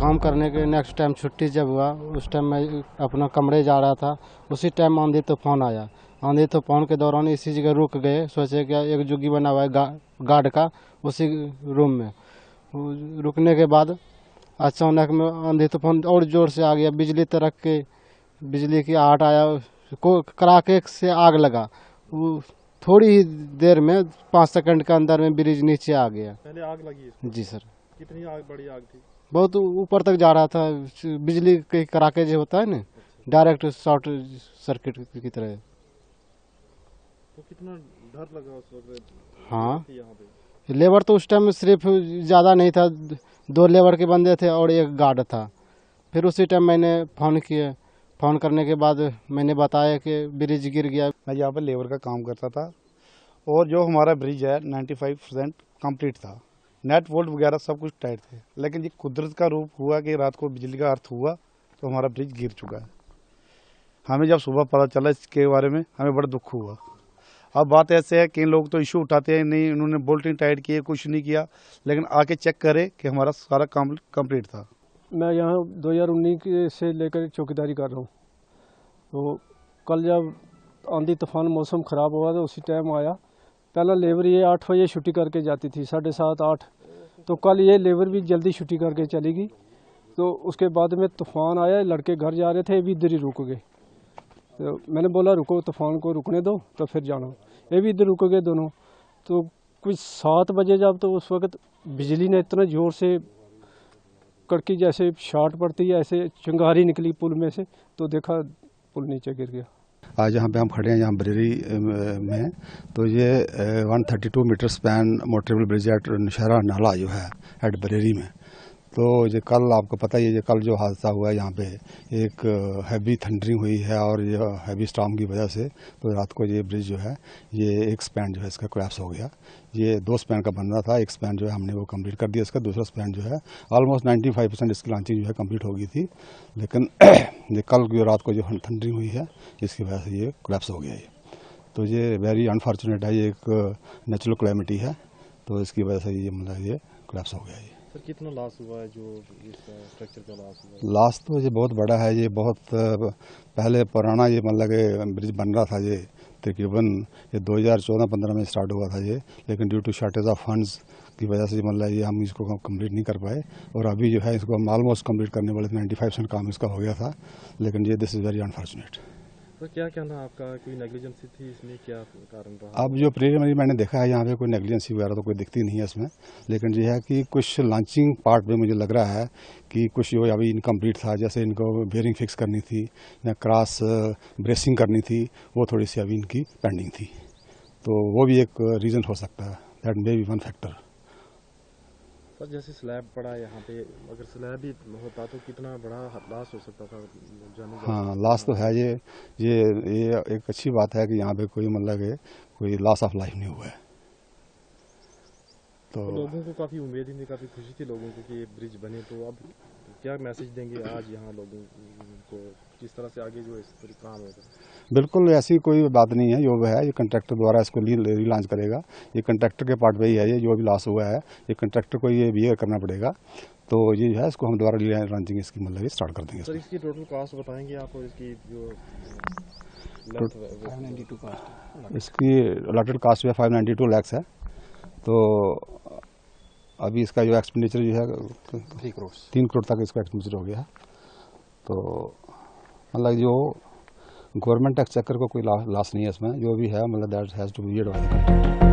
काम करने के नेक्स्ट टाइम छुट्टी जब हुआ उस टाइम मैं अपना कमरे जा रहा था, उसी टाइम आंधी तूफान आया। आंधी तूफान के दौरान इसी जगह रुक गए, सोचे क्या एक जुग्गी बना हुआ है गार्ड का, उसी रूम में रुकने के बाद अचानक में आंधी तूफान और जोर से आ गया, बिजली तरक के बिजली की आहट आया, को कड़ाके से आग लगा। वो थोड़ी ही देर में 5 सेकंड के अंदर में ब्रिज नीचे आ गया। पहले आग लगी इसमें? जी सर। कितनी बड़ी आग थी? बहुत ऊपर तक जा रहा था, बिजली के कड़ाके जो होता है ना, डायरेक्ट शॉर्ट सर्किट की तरह। तो कितना डर लगा उस वक्त? हाँ, यहाँ पे लेबर तो उस टाइम सिर्फ ज़्यादा नहीं था, 2 लेबर के बंदे थे और एक गार्ड था। फिर उसी टाइम मैंने फ़ोन किया, फ़ोन करने के बाद मैंने बताया कि ब्रिज गिर गया। मैं यहाँ पर लेबर का काम करता था और जो हमारा ब्रिज है 95% कंप्लीट था, नेट वोल्ट वगैरह सब कुछ टाइट थे, लेकिन ये कुदरत का रूप हुआ कि रात को बिजली का अर्थ हुआ तो हमारा ब्रिज गिर चुका है। हमें जब सुबह पता चला इसके बारे में हमें बड़ा दुख हुआ। अब बात ऐसे है कि इन लोग तो इशू उठाते हैं, नहीं इन्होंने बोल्टिंग टाइट किए, कुछ नहीं किया, लेकिन आके चेक करे कि हमारा सारा काम कंप्लीट था। मैं यहाँ 2019 से लेकर चौकीदारी कर रहा हूँ। तो कल जब आंधी तूफान मौसम ख़राब हुआ तो उसी टाइम आया। पहला लेबर ये 8 बजे छुट्टी करके जाती थी, 7:30 8, तो कल ये लेबर भी जल्दी छुट्टी करके चली गई। तो उसके बाद में तूफान आया, लड़के घर जा रहे थे, ये भी इधर ही रुक गए। तो मैंने बोला रुको, तूफान को रुकने दो तो फिर जाना। ये भी इधर रुक गए दोनों। तो कुछ 7 बजे जब, तो उस वक्त बिजली ने इतना ज़ोर से कड़की जैसे शॉर्ट पड़ती है, ऐसे चिंगारी निकली पुल में से, तो देखा पुल नीचे गिर गया। आज यहाँ पे हम खड़े हैं, यहाँ बरेली में, तो ये 132 metre span motorable bridge at Naushera नाला जो है एट बरेली में। तो ये कल आपको पता ही है, ये कल जो हादसा हुआ है यहाँ पे, एक हैवी थंडरिंग हुई है और ये हैवी स्टॉर्म की वजह से तो रात को ये ब्रिज जो है, ये एक स्पैन जो है इसका कोलैप्स हो गया। ये 2 स्पैन का बन रहा था, एक स्पैन जो है हमने वो कंप्लीट कर दिया इसका, दूसरा स्पैन जो है ऑलमोस्ट 95% इसकी लॉन्चिंग जो है कंप्लीट हो गई थी, लेकिन ये कल जो रात को जो थंडरिंग हुई है इसकी वजह से ये कोलैप्स हो गया। ये तो ये वेरी अनफॉर्चुनेट है, ये एक नेचुरल क्लैमिटी है, तो इसकी वजह से ये मतलब ये कोलैप्स हो गया। सर कितना लॉस हुआ है, जो इसका स्ट्रक्चर का लॉस हुआ है? लॉस तो ये बहुत बड़ा है, ये बहुत पहले पुराना ये मतलब ब्रिज बन रहा था, ये तकरीबन ये 2014-15 में स्टार्ट हुआ था ये, लेकिन due to shortage of funds की वजह से मतलब ये हम इसको कंप्लीट नहीं कर पाए, और अभी जो है इसको हम ऑलमोस्ट कंप्लीट करने वाले 95% काम इसका हो गया था, लेकिन ये दिस इज़ वेरी अनफॉर्चुनेट। तो क्या कहना आपका, कोई नेग्लिजेंसी थी इसमें, क्या कारण रहा? अब जो प्रीलिमिनरी मैंने देखा है यहाँ पे कोई नेग्लिजेंसी वगैरह तो कोई दिखती नहीं है इसमें, लेकिन ये है कि कुछ लॉन्चिंग पार्ट में मुझे लग रहा है कि कुछ जो अभी इनकम्प्लीट था, जैसे इनको बेयरिंग फिक्स करनी थी या क्रॉस ब्रेसिंग करनी थी, वो थोड़ी सी अभी इनकी पेंडिंग थी, तो वो भी एक रीज़न हो सकता है, that may be one factor. Sir जैसे स्लैब पड़ा है यहाँ पे, अगर स्लैब ही होता तो कितना बड़ा लॉस हो सकता था जाने? हाँ, लॉस तो है, ये एक अच्छी बात है कि यहाँ पे कोई मतलब कोई लॉस ऑफ लाइफ नहीं हुआ है। तो लोगों को काफ़ी उम्मीद थी, काफ़ी खुशी थी लोगों को कि ये ब्रिज बने, तो अब क्या मैसेज देंगे आज यहाँ लोगों को, किस तरह से आगे जो इस पर काम होगा? बिल्कुल ऐसी कोई बात नहीं है, जो है ये कंट्रैक्टर द्वारा इसको रीलॉन्च करेगा, ये कंट्रैक्टर के पार्ट में ही है, ये जो भी लॉस हुआ है ये कंट्रैक्टर को ये बियर करना पड़ेगा, तो ये जो है इसको हम दोबारा रीलॉन्चिंग इसकी मतलब स्टार्ट कर देंगे। सर इसकी टोटल कॉस्ट बताएंगे आप, और इसकी जो 592 कास्ट, इसकी अलॉटेड कास्ट जो है 592 लाख है। तो अभी इसका जो एक्सपेंडिचर जो है 3 करोड़ तक इसका एक्सपेंडिचर हो गया है, तो मतलब जो गवर्नमेंट एक्सचेकर को कोई लॉस नहीं है इसमें, जो भी है मतलब that has to be beared by the country.